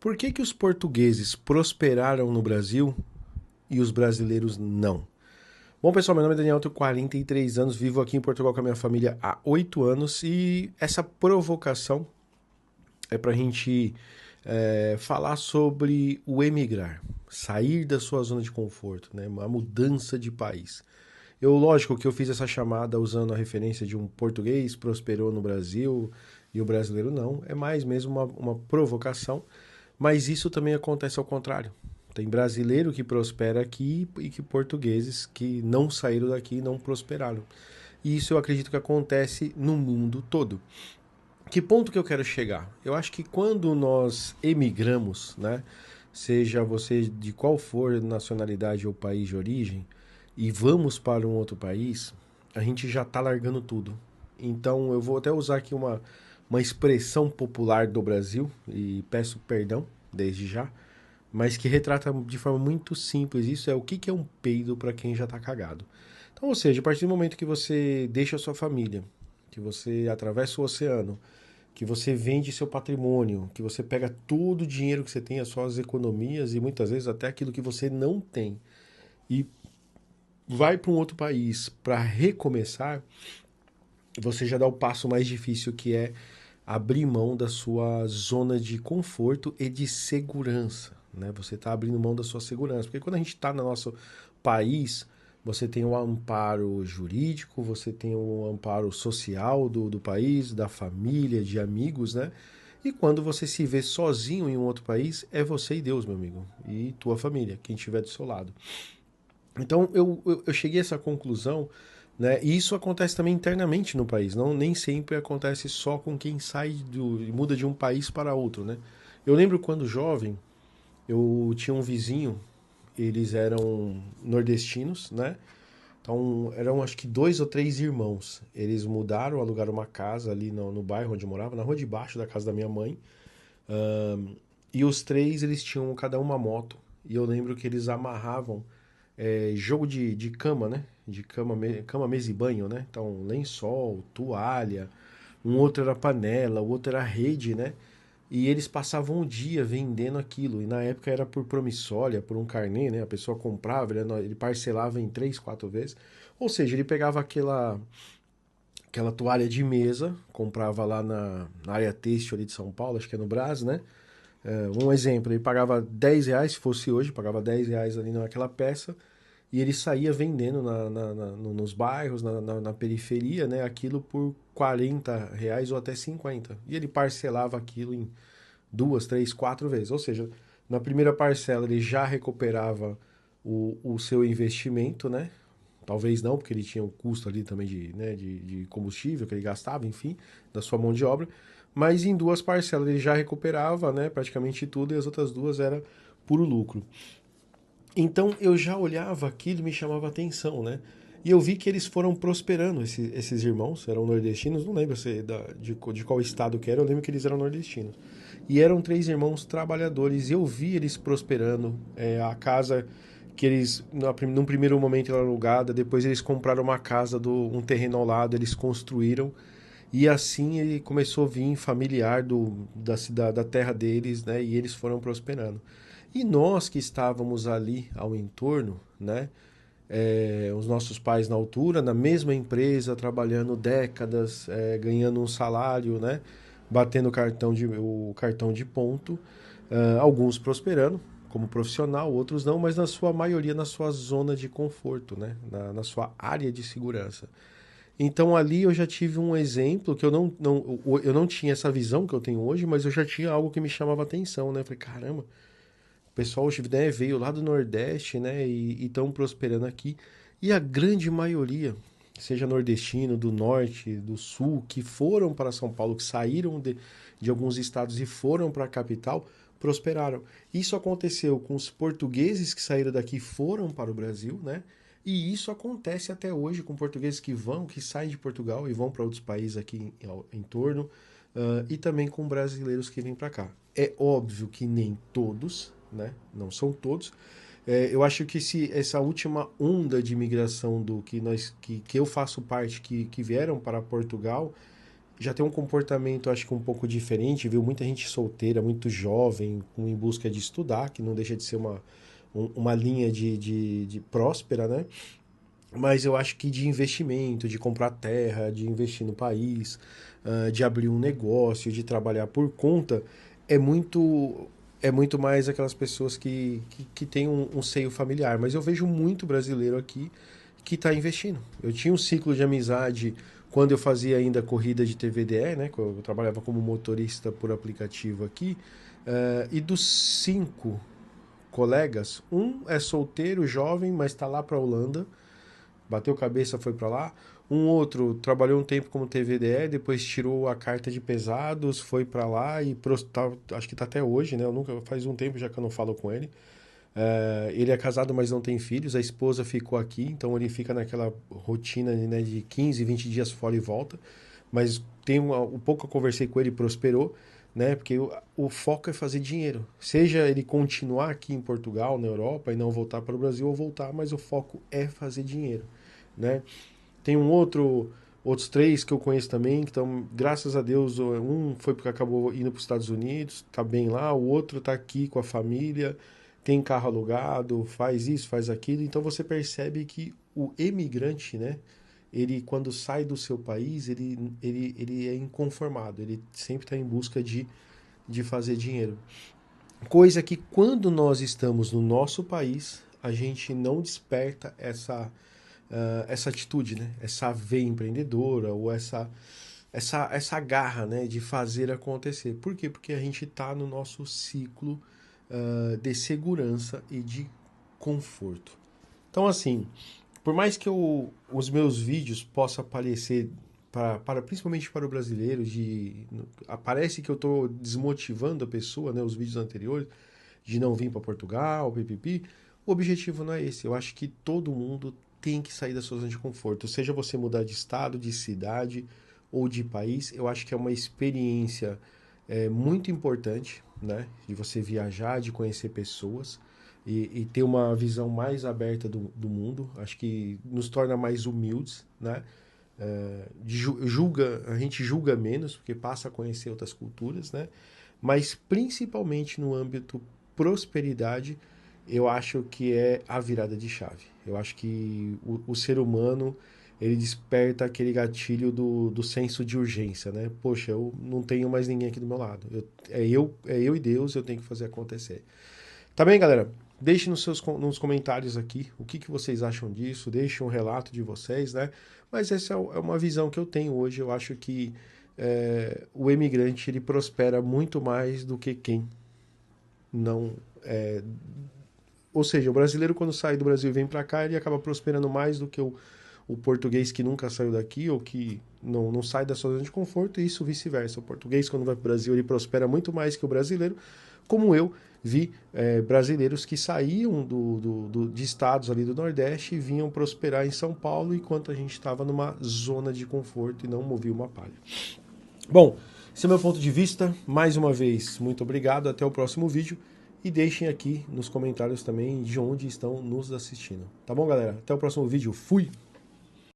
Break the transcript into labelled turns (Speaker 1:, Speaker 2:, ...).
Speaker 1: Por que que os portugueses prosperaram no Brasil e os brasileiros não? Bom, pessoal, meu nome é Daniel, tenho 43 anos, vivo aqui em Portugal com a minha família há 8 anos e essa provocação é para a gente falar sobre o emigrar, sair da sua zona de conforto, né? Uma mudança de país. Lógico que eu fiz essa chamada usando a referência de um português prosperou no Brasil e o brasileiro não, é mais mesmo uma provocação, mas isso também acontece ao contrário. Tem brasileiro que prospera aqui e que portugueses que não saíram daqui e não prosperaram. E isso eu acredito que acontece no mundo todo. Que ponto que eu quero chegar? Eu acho que quando nós emigramos, né, seja você de qual for nacionalidade ou país de origem, e vamos para um outro país, a gente já está largando tudo. Então eu vou até usar aqui uma expressão popular do Brasil, e peço perdão desde já, mas que retrata de forma muito simples isso, é o que que é um peido para quem já está cagado. Então, ou seja, a partir do momento que você deixa a sua família, que você atravessa o oceano, que você vende seu patrimônio, que você pega todo o dinheiro que você tem, as suas economias e muitas vezes até aquilo que você não tem e vai para um outro país para recomeçar, você já dá o passo mais difícil que é abrir mão da sua zona de conforto e de segurança, né? Você está abrindo mão da sua segurança, porque quando a gente está no nosso país, você tem o amparo jurídico, você tem o amparo social do país, da família, de amigos, né? E quando você se vê sozinho em um outro país, é você e Deus, meu amigo, e tua família, quem estiver do seu lado. Então eu cheguei a essa conclusão, né? E isso acontece também internamente no país, não nem sempre acontece só com quem sai muda de um país para outro, né? Eu lembro quando jovem, eu tinha um vizinho, eles eram nordestinos, né? Então eram acho que dois ou três irmãos. Eles mudaram, alugaram uma casa ali no bairro onde eu morava, na rua de baixo da casa da minha mãe. E os três eles tinham cada uma moto. E eu lembro que eles amarravam jogo de cama, né? De cama, cama, mesa e banho, né? Então, lençol, toalha, um outro era panela, o outro era rede, né? E eles passavam o dia vendendo aquilo. E na época era por promissória, por um carnê, né? A pessoa comprava, ele parcelava em três, quatro vezes. Ou seja, ele pegava aquela toalha de mesa, comprava lá na área têxtil ali de São Paulo, acho que é no Brás, né? Um exemplo, ele pagava R$ 10, se fosse hoje, pagava R$ 10 ali naquela peça, e ele saía vendendo nos bairros, na periferia, né, aquilo por R$ 40 ou até 50. E ele parcelava aquilo em duas, três, quatro vezes. Ou seja, na primeira parcela ele já recuperava o seu investimento, né? Talvez não, porque ele tinha o custo ali também de combustível que ele gastava, enfim, da sua mão de obra. Mas em duas parcelas ele já recuperava, né, praticamente tudo, e as outras duas era puro lucro. Então eu já olhava aquilo e me chamava atenção, né? E eu vi que eles foram prosperando, esses irmãos, eram nordestinos, não lembro de qual estado que era, eu lembro que eles eram nordestinos. E eram três irmãos trabalhadores, e eu vi eles prosperando. A casa que eles, num primeiro momento, era alugada, depois eles compraram uma casa, um terreno ao lado, eles construíram, e assim ele começou a vir familiar da terra deles, né? E eles foram prosperando. E nós que estávamos ali ao entorno, né? Os nossos pais na altura, na mesma empresa, trabalhando décadas, ganhando um salário, né? Batendo o cartão de ponto, alguns prosperando como profissional, outros não, mas na sua maioria na sua zona de conforto, né? Na sua área de segurança. Então ali eu já tive um exemplo que eu não tinha essa visão que eu tenho hoje, mas eu já tinha algo que me chamava atenção, né? Eu falei, caramba, o pessoal, né, veio lá do Nordeste, né, e estão prosperando aqui. E a grande maioria, seja nordestino, do Norte, do Sul, que foram para São Paulo, que saíram de alguns estados e foram para a capital, prosperaram. Isso aconteceu com os portugueses que saíram daqui e foram para o Brasil, né? E isso acontece até hoje com portugueses que saem de Portugal e vão para outros países aqui em torno, e também com brasileiros que vêm para cá. É óbvio que nem todos, né? Não são todos. Eu acho que essa última onda de imigração que eu faço parte, que vieram para Portugal, já tem um comportamento, acho que um pouco diferente, viu? Muita gente solteira, muito jovem, em busca de estudar, que não deixa de ser uma linha de próspera, né? Mas eu acho que de investimento, de comprar terra, de investir no país, de abrir um negócio, de trabalhar por conta, é muito é muito mais aquelas pessoas que têm um seio familiar. Mas eu vejo muito brasileiro aqui que está investindo. Eu tinha um ciclo de amizade quando eu fazia ainda corrida de TVDE, né? Quando eu trabalhava como motorista por aplicativo aqui. E dos 5 colegas, um é solteiro, jovem, mas está lá para a Holanda, bateu cabeça, foi para lá. Um outro trabalhou um tempo como TVDE, depois tirou a carta de pesados, foi para lá e acho que tá até hoje, né? Eu nunca faz um tempo já que eu não falo com ele. Ele é casado, mas não tem filhos. A esposa ficou aqui, então ele fica naquela rotina, né, de 15, 20 dias fora e volta. Mas um pouco eu conversei com ele, prosperou, né? Porque o foco é fazer dinheiro. Seja ele continuar aqui em Portugal, na Europa, e não voltar para o Brasil ou voltar, mas o foco é fazer dinheiro, né? Tem outros 3 que eu conheço também, que estão, graças a Deus, um foi porque acabou indo para os Estados Unidos, tá bem lá, o outro tá aqui com a família, tem carro alugado, faz isso, faz aquilo. Então você percebe que o emigrante, né, ele quando sai do seu país, ele é inconformado, ele sempre está em busca de fazer dinheiro. Coisa que quando nós estamos no nosso país, a gente não desperta essa atitude, né? Essa veia empreendedora ou essa garra, né, de fazer acontecer. Por quê? Porque a gente está no nosso ciclo de segurança e de conforto. Então, assim, por mais que os meus vídeos possam aparecer principalmente para o brasileiro, parece que eu estou desmotivando a pessoa, né, os vídeos anteriores, de não vir para Portugal, pipipi. O objetivo não é esse. Eu acho que todo mundo tem que sair da sua zona de conforto. Seja você mudar de estado, de cidade ou de país, eu acho que é uma experiência muito importante, né? De você viajar, de conhecer pessoas e ter uma visão mais aberta do mundo. Acho que nos torna mais humildes, né? A gente julga menos, porque passa a conhecer outras culturas, né? Mas principalmente no âmbito prosperidade, eu acho que é a virada de chave. Eu acho que o ser humano ele desperta aquele gatilho do senso de urgência, né? Poxa, eu não tenho mais ninguém aqui do meu lado. É eu e Deus, eu tenho que fazer acontecer. Tá bem, galera? Deixe nos comentários aqui o que vocês acham disso, deixe um relato de vocês, né? Mas essa é uma visão que eu tenho hoje. Eu acho que o emigrante ele prospera muito mais do que quem não. Ou seja, o brasileiro quando sai do Brasil e vem para cá, ele acaba prosperando mais do que o português que nunca saiu daqui ou que não sai da sua zona de conforto, e isso vice-versa. O português, quando vai para o Brasil, ele prospera muito mais que o brasileiro, como eu vi brasileiros que saíam de estados ali do Nordeste e vinham prosperar em São Paulo, enquanto a gente estava numa zona de conforto e não movia uma palha. Bom, esse é o meu ponto de vista. Mais uma vez, muito obrigado. Até o próximo vídeo. E deixem aqui nos comentários também de onde estão nos assistindo. Tá bom, galera? Até o próximo vídeo. Fui!